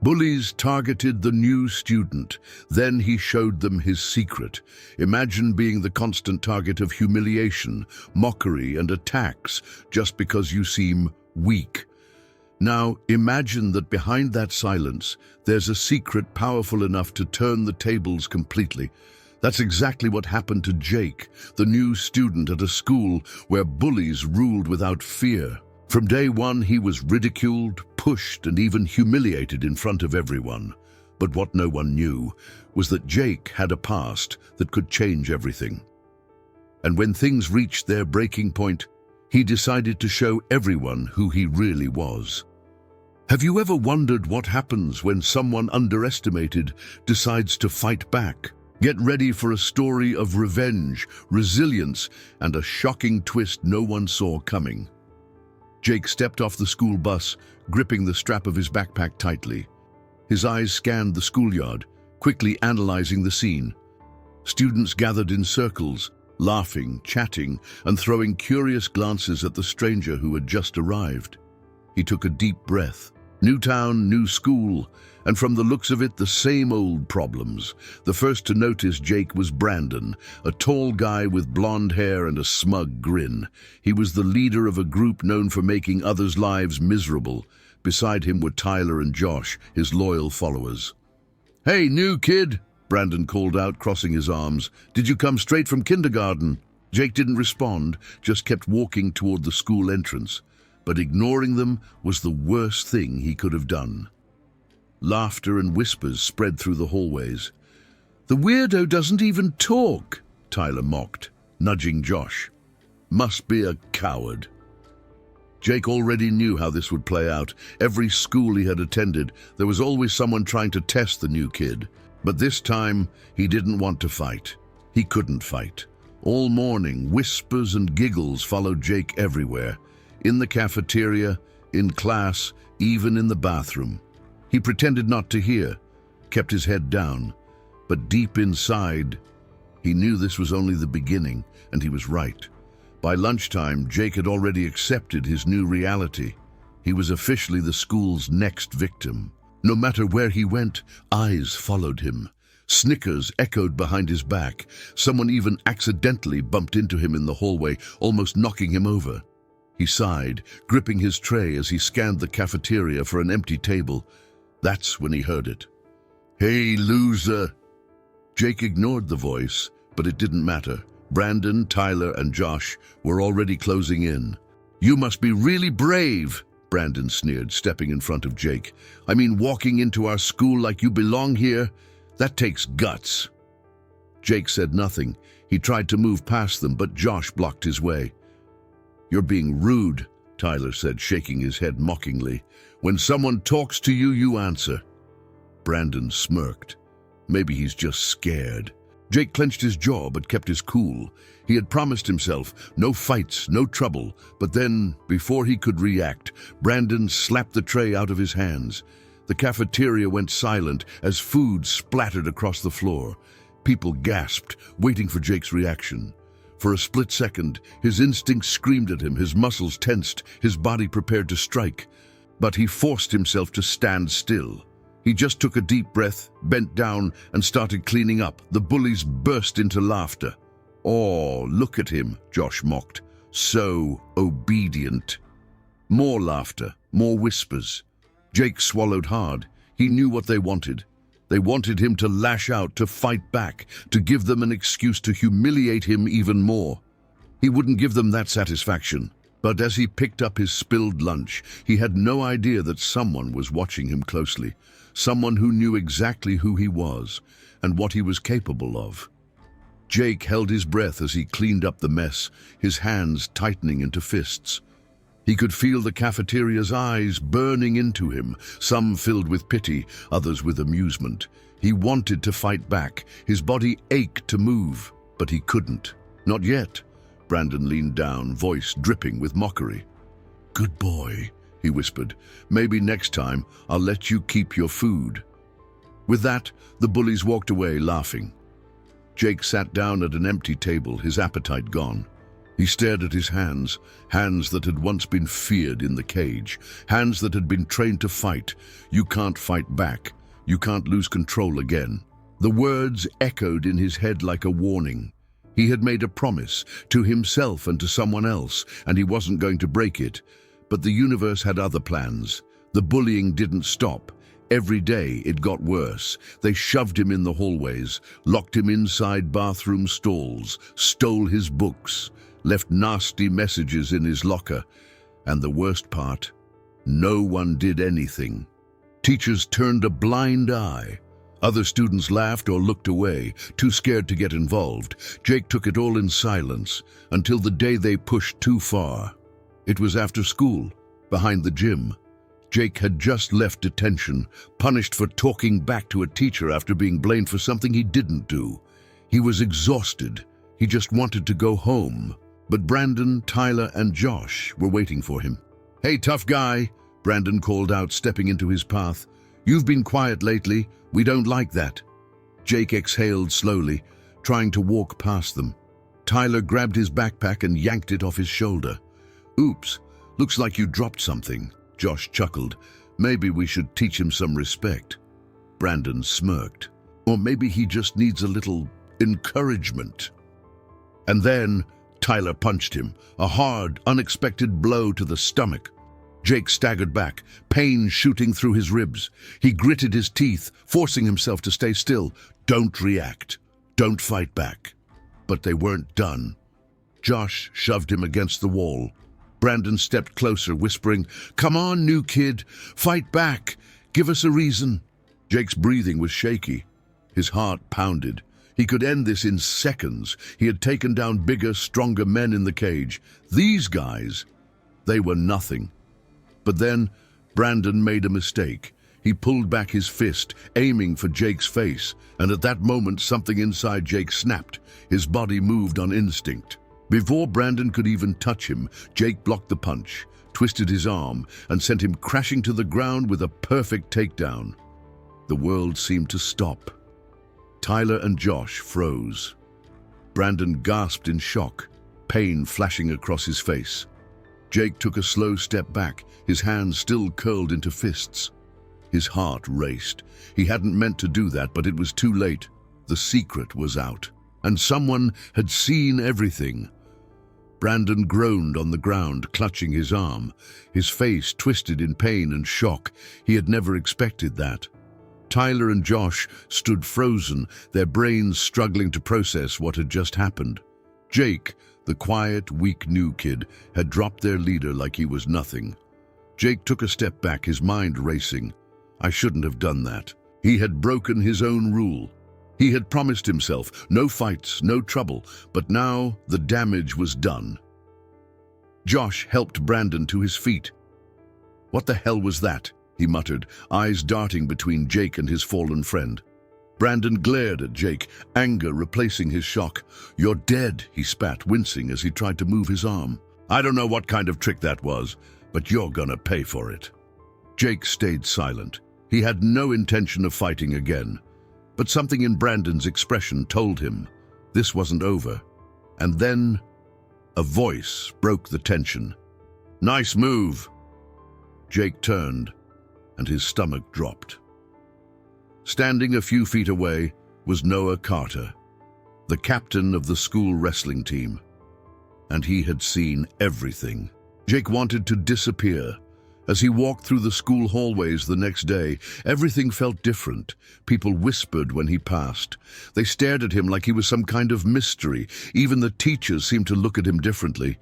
Bullies targeted the new student. Then he showed them his secret. Imagine being the constant target of humiliation, mockery, and attacks just because you seem weak. Now, imagine that behind that silence, there's a secret powerful enough to turn the tables completely. That's exactly what happened to Jake, the new student at a school where bullies ruled without fear. From day one, he was ridiculed, pushed, and even humiliated in front of everyone. But what no one knew was that Jake had a past that could change everything. And when things reached their breaking point, he decided to show everyone who he really was. Have you ever wondered what happens when someone underestimated decides to fight back? Get ready for a story of revenge, resilience, and a shocking twist no one saw coming. Jake stepped off the school bus, gripping the strap of his backpack tightly. His eyes scanned the schoolyard, quickly analyzing the scene. Students gathered in circles, laughing, chatting, and throwing curious glances at the stranger who had just arrived. He took a deep breath. New town, new school, and from the looks of it, the same old problems. The first to notice Jake was Brandon, a tall guy with blonde hair and a smug grin. He was the leader of a group known for making others' lives miserable. Beside him were Tyler and Josh, his loyal followers. "Hey, new kid," Brandon called out, crossing his arms. "Did you come straight from kindergarten?" Jake didn't respond, just kept walking toward the school entrance. But ignoring them was the worst thing he could have done. Laughter and whispers spread through the hallways. "The weirdo doesn't even talk," Tyler mocked, nudging Josh. "Must be a coward." Jake already knew how this would play out. Every school he had attended, there was always someone trying to test the new kid. But this time, he didn't want to fight. He couldn't fight. All morning, whispers and giggles followed Jake everywhere. In the cafeteria, in class, even in the bathroom. He pretended not to hear, kept his head down. But deep inside, he knew this was only the beginning, and he was right. By lunchtime, Jake had already accepted his new reality. He was officially the school's next victim. No matter where he went, eyes followed him. Snickers echoed behind his back. Someone even accidentally bumped into him in the hallway, almost knocking him over. He sighed, gripping his tray as he scanned the cafeteria for an empty table. That's when he heard it. "Hey, loser!" Jake ignored the voice, but it didn't matter. Brandon, Tyler, and Josh were already closing in. "You must be really brave," Brandon sneered, stepping in front of Jake. "I mean, walking into our school like you belong here? That takes guts." Jake said nothing. He tried to move past them, but Josh blocked his way. "You're being rude," Tyler said, shaking his head mockingly. "When someone talks to you, you answer." Brandon smirked. Maybe he's just scared. Jake clenched his jaw but kept his cool. He had promised himself no fights, no trouble. But then, before he could react, Brandon slapped the tray out of his hands. The cafeteria went silent as food splattered across the floor. People gasped, waiting for Jake's reaction. For a split second, his instincts screamed at him, his muscles tensed, his body prepared to strike. But he forced himself to stand still. He just took a deep breath, bent down, and started cleaning up. The bullies burst into laughter. "Oh, look at him," Josh mocked. "So obedient." More laughter, more whispers. Jake swallowed hard. He knew what they wanted. They wanted him to lash out, to fight back, to give them an excuse to humiliate him even more. He wouldn't give them that satisfaction. But as he picked up his spilled lunch, he had no idea that someone was watching him closely. Someone who knew exactly who he was and what he was capable of. Jake held his breath as he cleaned up the mess, his hands tightening into fists. He could feel the cafeteria's eyes burning into him, some filled with pity, others with amusement. He wanted to fight back. His body ached to move, but he couldn't. Not yet. Brandon leaned down, voice dripping with mockery. "Good boy," he whispered. "Maybe next time I'll let you keep your food." With that, the bullies walked away, laughing. Jake sat down at an empty table, his appetite gone. He stared at his hands, hands that had once been feared in the cage, hands that had been trained to fight. You can't fight back. You can't lose control again. The words echoed in his head like a warning. He had made a promise to himself and to someone else, and he wasn't going to break it. But the universe had other plans. The bullying didn't stop. Every day it got worse. They shoved him in the hallways, locked him inside bathroom stalls, stole his books, left nasty messages in his locker. And the worst part, no one did anything. Teachers turned a blind eye. Other students laughed or looked away, too scared to get involved. Jake took it all in silence, until the day they pushed too far. It was after school, behind the gym. Jake had just left detention, punished for talking back to a teacher after being blamed for something he didn't do. He was exhausted. He just wanted to go home. But Brandon, Tyler, and Josh were waiting for him. "Hey, tough guy," Brandon called out, stepping into his path. "You've been quiet lately. We don't like that." Jake exhaled slowly, trying to walk past them. Tyler grabbed his backpack and yanked it off his shoulder. "Oops, looks like you dropped something." Josh chuckled. "Maybe we should teach him some respect." Brandon smirked. "Or maybe he just needs a little encouragement." And then Tyler punched him, a hard, unexpected blow to the stomach. Jake staggered back, pain shooting through his ribs. He gritted his teeth, forcing himself to stay still. Don't react. Don't fight back. But they weren't done. Josh shoved him against the wall. Brandon stepped closer, whispering, "Come on, new kid. Fight back. Give us a reason." Jake's breathing was shaky. His heart pounded. He could end this in seconds. He had taken down bigger, stronger men in the cage. These guys, they were nothing. But then Brandon made a mistake. He pulled back his fist, aiming for Jake's face, and at that moment something inside Jake snapped. His body moved on instinct. Before Brandon could even touch him, Jake blocked the punch, twisted his arm, and sent him crashing to the ground with a perfect takedown. The world seemed to stop. Tyler and Josh froze. Brandon gasped in shock, pain flashing across his face. Jake took a slow step back, his hands still curled into fists. His heart raced. He hadn't meant to do that, but it was too late. The secret was out, and someone had seen everything. Brandon groaned on the ground, clutching his arm, his face twisted in pain and shock. He had never expected that. Tyler and Josh stood frozen, their brains struggling to process what had just happened. Jake, the quiet, weak new kid, had dropped their leader like he was nothing. Jake took a step back, his mind racing. I shouldn't have done that. He had broken his own rule. He had promised himself no fights, no trouble, but now the damage was done. Josh helped Brandon to his feet. "What the hell was that?" he muttered, eyes darting between Jake and his fallen friend. Brandon glared at Jake, anger replacing his shock. "You're dead," he spat, wincing as he tried to move his arm. "I don't know what kind of trick that was, but you're gonna pay for it." Jake stayed silent. He had no intention of fighting again. But something in Brandon's expression told him this wasn't over. And then a voice broke the tension. "Nice move." Jake turned, and his stomach dropped. Standing a few feet away was Noah Carter, the captain of the school wrestling team. And he had seen everything. Jake wanted to disappear. As he walked through the school hallways the next day, everything felt different. People whispered when he passed. They stared at him like he was some kind of mystery. Even the teachers seemed to look at him differently.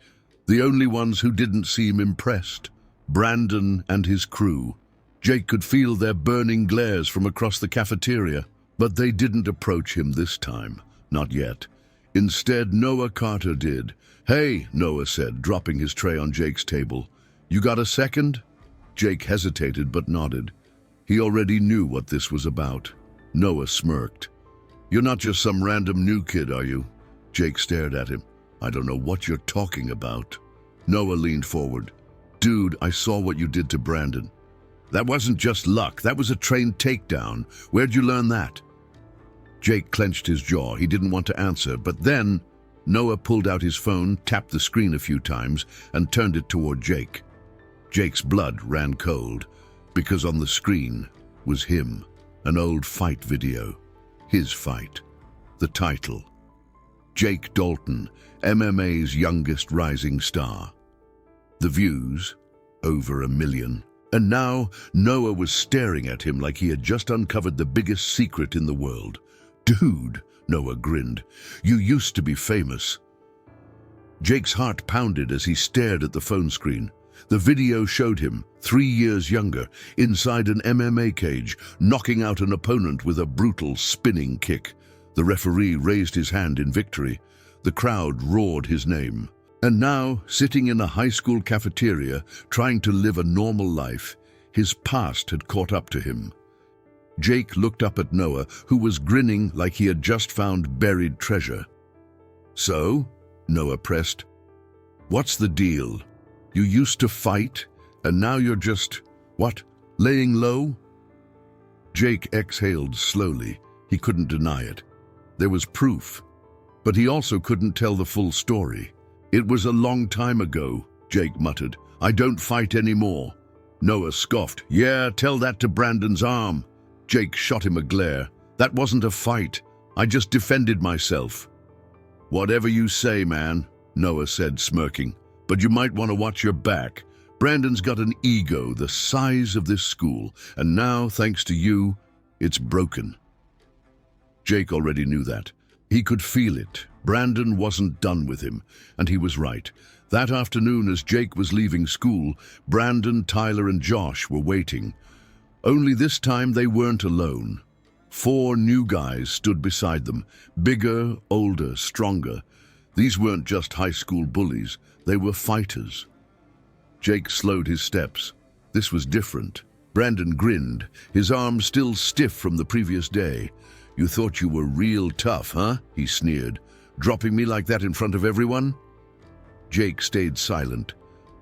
The only ones who didn't seem impressed, Brandon and his crew. Jake could feel their burning glares from across the cafeteria, but they didn't approach him this time. Not yet. Instead, Noah Carter did. "Hey," Noah said, dropping his tray on Jake's table. "You got a second?" Jake hesitated but nodded. He already knew what this was about. Noah smirked. "You're not just some random new kid, are you?" Jake stared at him. "I don't know what you're talking about." Noah leaned forward. "Dude, I saw what you did to Brandon. That wasn't just luck, that was a trained takedown. Where'd you learn that?" Jake clenched his jaw. He didn't want to answer, but then Noah pulled out his phone, tapped the screen a few times, and turned it toward Jake. Jake's blood ran cold, because on the screen was him, an old fight video. His fight. The title. Jake Dalton, MMA's youngest rising star. The views, over 1 million. And now, Noah was staring at him like he had just uncovered the biggest secret in the world. "Dude," Noah grinned, "you used to be famous." Jake's heart pounded as he stared at the phone screen. The video showed him, 3 years younger, inside an MMA cage, knocking out an opponent with a brutal spinning kick. The referee raised his hand in victory. The crowd roared his name. And now, sitting in a high school cafeteria, trying to live a normal life, his past had caught up to him. Jake looked up at Noah, who was grinning like he had just found buried treasure. "So?" Noah pressed. "What's the deal? You used to fight, and now you're just, what, laying low?" Jake exhaled slowly. He couldn't deny it. There was proof, but he also couldn't tell the full story. "It was a long time ago," Jake muttered. "I don't fight anymore." Noah scoffed. "Yeah, tell that to Brandon's arm." Jake shot him a glare. "That wasn't a fight. I just defended myself." "Whatever you say, man," Noah said, smirking. "But you might want to watch your back. Brandon's got an ego the size of this school, and now, thanks to you, it's broken." Jake already knew that. He could feel it. Brandon wasn't done with him, and he was right. That afternoon, as Jake was leaving school, Brandon, Tyler, and Josh were waiting. Only this time they weren't alone. 4 new guys stood beside them, bigger, older, stronger. These weren't just high school bullies, they were fighters. Jake slowed his steps. This was different. Brandon grinned, his arms still stiff from the previous day. "You thought you were real tough, huh?" he sneered. "Dropping me like that in front of everyone?" Jake stayed silent.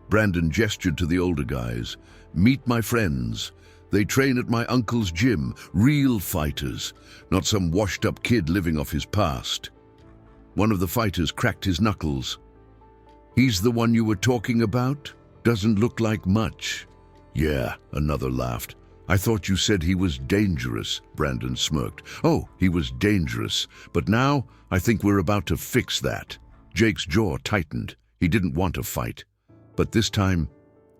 Brandon gestured to the older guys. "Meet my friends. They train at my uncle's gym, real fighters, not some washed-up kid living off his past." One of the fighters cracked his knuckles. "He's the one you were talking about? Doesn't look like much." "Yeah," another laughed. "I thought you said he was dangerous," Brandon smirked. "Oh, he was dangerous, but now I think we're about to fix that." Jake's jaw tightened. He didn't want to fight, but this time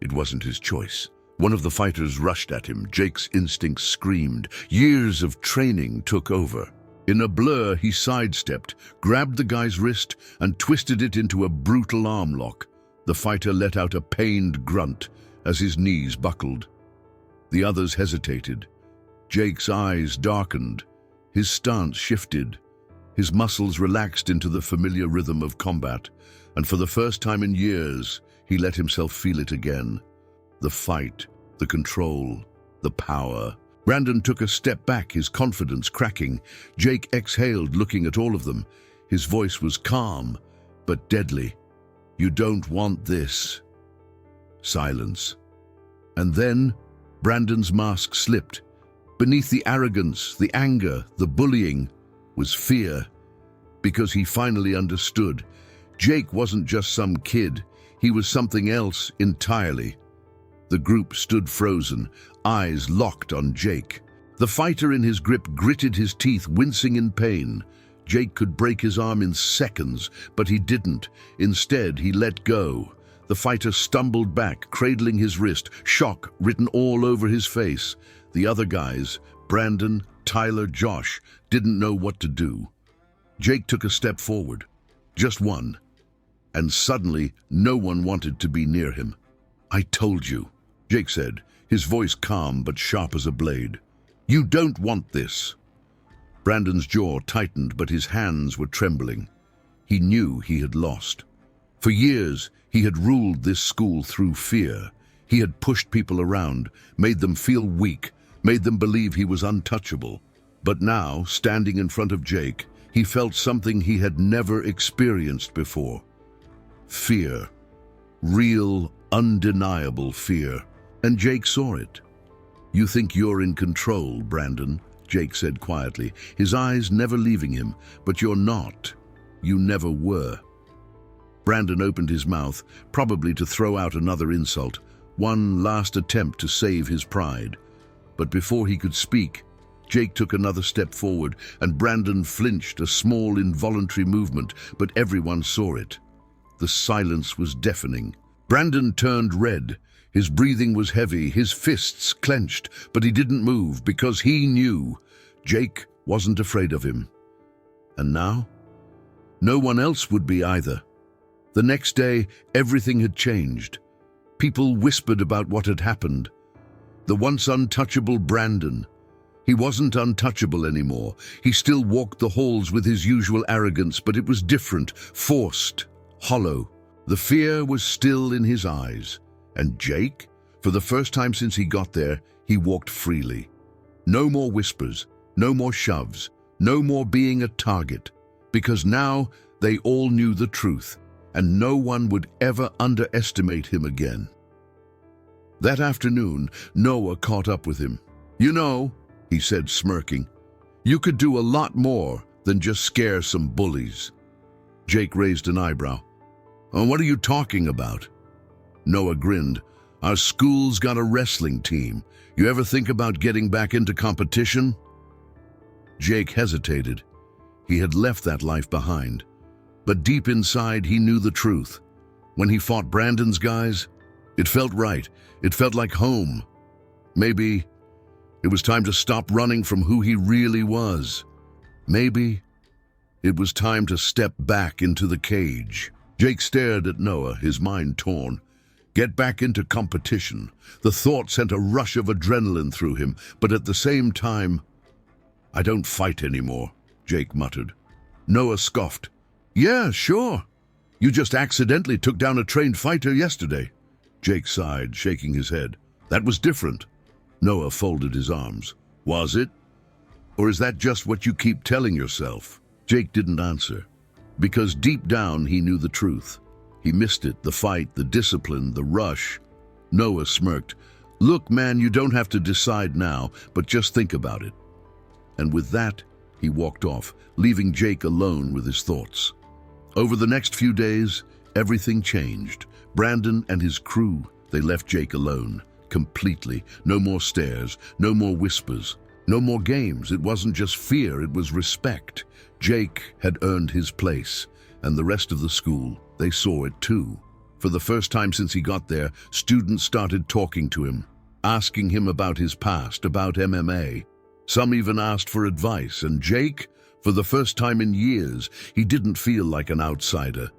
it wasn't his choice. One of the fighters rushed at him. Jake's instincts screamed. Years of training took over. In a blur, he sidestepped, grabbed the guy's wrist, and twisted it into a brutal arm lock. The fighter let out a pained grunt as his knees buckled. The others hesitated. Jake's eyes darkened. His stance shifted. His muscles relaxed into the familiar rhythm of combat, and for the first time in years, he let himself feel it again. The fight, the control, the power. Brandon took a step back, his confidence cracking. Jake exhaled, looking at all of them. His voice was calm, but deadly. "You don't want this." Silence. And then, Brandon's mask slipped. Beneath the arrogance, the anger, the bullying, was fear. Because he finally understood. Jake wasn't just some kid. He was something else entirely. The group stood frozen, eyes locked on Jake. The fighter in his grip gritted his teeth, wincing in pain. Jake could break his arm in seconds, but he didn't. Instead, he let go. The fighter stumbled back, cradling his wrist, shock written all over his face. The other guys, Brandon, Tyler, Josh, didn't know what to do. Jake took a step forward, just one, and suddenly no one wanted to be near him. "I told you," Jake said, his voice calm but sharp as a blade. "You don't want this." Brandon's jaw tightened, but his hands were trembling. He knew he had lost. For years, he had ruled this school through fear. He had pushed people around, made them feel weak, made them believe he was untouchable. But now, standing in front of Jake, he felt something he had never experienced before. Fear. Real, undeniable fear. And Jake saw it. "You think you're in control, Brandon," Jake said quietly, his eyes never leaving him, "but you're not. You never were." Brandon opened his mouth, probably to throw out another insult, one last attempt to save his pride. But before he could speak, Jake took another step forward, and Brandon flinched, a small involuntary movement, but everyone saw it. The silence was deafening. Brandon turned red. His breathing was heavy, his fists clenched, but he didn't move because he knew Jake wasn't afraid of him. And now? No one else would be either. The next day, everything had changed. People whispered about what had happened. The once untouchable Brandon. He wasn't untouchable anymore. He still walked the halls with his usual arrogance, but it was different, forced, hollow. The fear was still in his eyes. And Jake, for the first time since he got there, he walked freely. No more whispers, no more shoves, no more being a target. Because now they all knew the truth, and no one would ever underestimate him again. That afternoon, Noah caught up with him. "You know," he said, smirking, "you could do a lot more than just scare some bullies." Jake raised an eyebrow. "What are you talking about?" Noah grinned. "Our school's got a wrestling team. You ever think about getting back into competition?" Jake hesitated. He had left that life behind. But deep inside, he knew the truth. When he fought Brandon's guys, it felt right. It felt like home. Maybe it was time to stop running from who he really was. Maybe it was time to step back into the cage. Jake stared at Noah, his mind torn. Get back into competition. The thought sent a rush of adrenaline through him, but at the same time, "I don't fight anymore," Jake muttered. Noah scoffed. "Yeah, sure. You just accidentally took down a trained fighter yesterday." Jake sighed, shaking his head. "That was different." Noah folded his arms. "Was it? Or is that just what you keep telling yourself?" Jake didn't answer, because deep down he knew the truth. He missed it, the fight, the discipline, the rush. Noah smirked. "Look, man, you don't have to decide now, but just think about it." And with that, he walked off, leaving Jake alone with his thoughts. Over the next few days, everything changed. Brandon and his crew, they left Jake alone, completely. No more stares, no more whispers, no more games. It wasn't just fear, it was respect. Jake had earned his place, and the rest of the school, they saw it too. For the first time since he got there, students started talking to him, asking him about his past, about MMA. Some even asked for advice, and Jake, for the first time in years, he didn't feel like an outsider.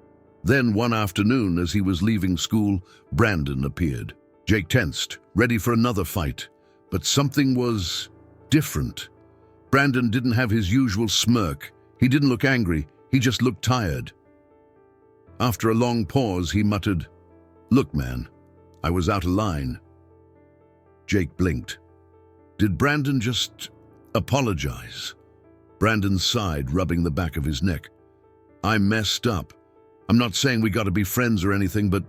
Then one afternoon, as he was leaving school, Brandon appeared. Jake tensed, ready for another fight. But something was different. Brandon didn't have his usual smirk. He didn't look angry, he just looked tired. After a long pause, he muttered, "Look, man, I was out of line." Jake blinked. Did Brandon just apologize? Brandon sighed, rubbing the back of his neck. "I messed up. I'm not saying we got to be friends or anything, but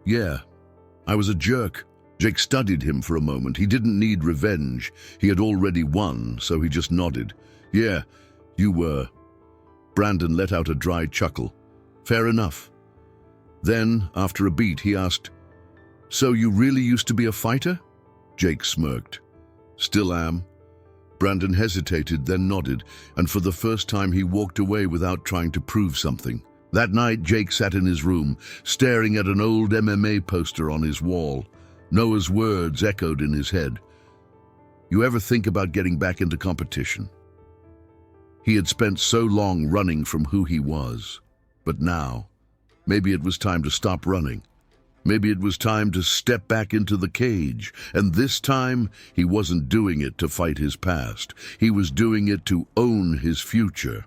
yeah, I was a jerk." Jake studied him for a moment. He didn't need revenge. He had already won, so he just nodded. "Yeah, you were." Brandon let out a dry chuckle. "Fair enough." Then, after a beat, he asked, "So you really used to be a fighter?" Jake smirked. "Still am." Brandon hesitated, then nodded, and for the first time he walked away without trying to prove something. That night, Jake sat in his room, staring at an old MMA poster on his wall. Noah's words echoed in his head. "You ever think about getting back into competition?" He had spent so long running from who he was. But now, maybe it was time to stop running. Maybe it was time to step back into the cage. And this time, he wasn't doing it to fight his past. He was doing it to own his future.